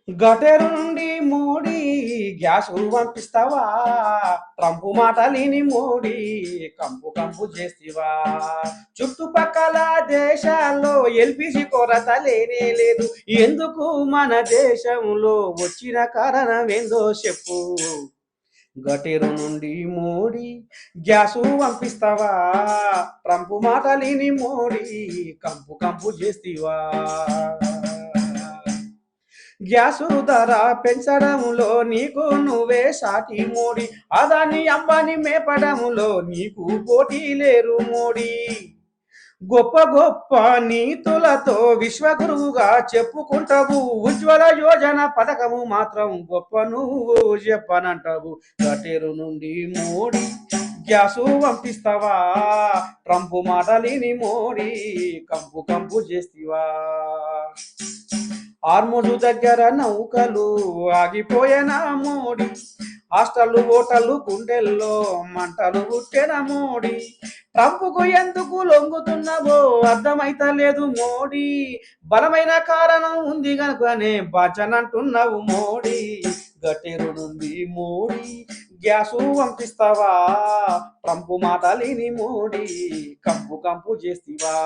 గటెరు నుండి మోడీ గ్యాసు పంపిస్తావా? ట్రంప్ మాటలిని మోడీ కంపు కంపు చేస్తివా? చుట్టుపక్కల దేశాల్లో ఎల్పిజి కొరత లేనే లేదు. ఎందుకు మన దేశంలో వచ్చిన కారణం ఏందో చెప్పు. గటెరు నుండి మోడీ గ్యాసు పంపిస్తావా? ట్రంప్ మాటలిని మోడీ కంపు కంపు చేస్తివా? గ్యాసు ధర పెంచడంలో నీకు నువ్వే సాటి మోడీ. అదాని అంబాని మేపడంలో నీకు పోటీ లేరు మోడీ. గొప్ప గొప్ప నీతులతో విశ్వగురువుగా చెప్పుకుంటావు. ఉజ్వల యోజన పథకము మాత్రం గొప్ప నువ్వు చెప్పనంటావు. కటేరు నుండి మోడీ గ్యాసు పంపిస్తావా? ట్రంప్ మాటలిని మోడీ కంపు కంపు చేస్తివా? ఆర్మూజు దగ్గర నౌకలు ఆగిపోయేనా మోడీ. హాస్టళ్ళు ఓటళ్ళు గుండెల్లో మంటలు పుట్టెన మోడీ. ట్రంప్కు ఎందుకు లొంగుతున్నావో అర్థమైతలేదు మోడీ. బలమైన కారణం ఉంది కనుకనే బాచనంటున్నావు మోడీ. గటెరు నుండి మోడీ గ్యాసు పంపిస్తావా? ట్రంప్ మాటలిని మోడీ కంపు కంపు చేస్తివా?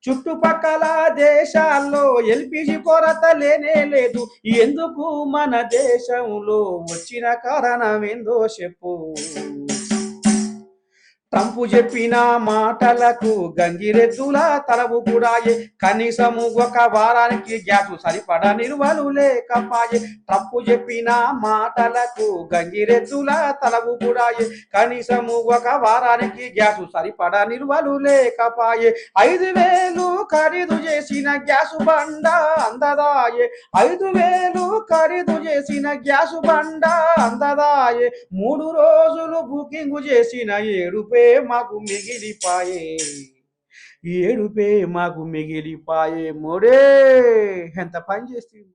చుట్టుపక్కల దేశాల్లో ఎల్పిజి కొరత లేనే లేదు. ఎందుకు మన దేశంలో వచ్చిన కారణం ఏందో చెప్పు. ట్రంప్ చెప్పిన మాటలకు గంగిరెద్దుల తలవు కూడాయే. కనీసము ఒక వారానికి గ్యాసు సరిపడా నిల్వలు లేకపాయే. ట్రంప్ చెప్పిన మాటలకు గంగిరెద్దుల తలవు కూడాయే. కనీసము ఒక వారానికి గ్యాసు సరిపడా నిల్వలు లేకపాయే. 5,000 ఖరీదు చేసిన గ్యాసు బండ అందదాయే. 5,000 ఖరీదు చేసిన గ్యాసు బండ అందదాయే. 3 రోజులు బుకింగ్ చేసిన ఏడుపే మాకు మిగిలిపాయే. ఏడుపే మాకు మిగిలిపాయే. మోడే ఎంత పని చేస్తుంది.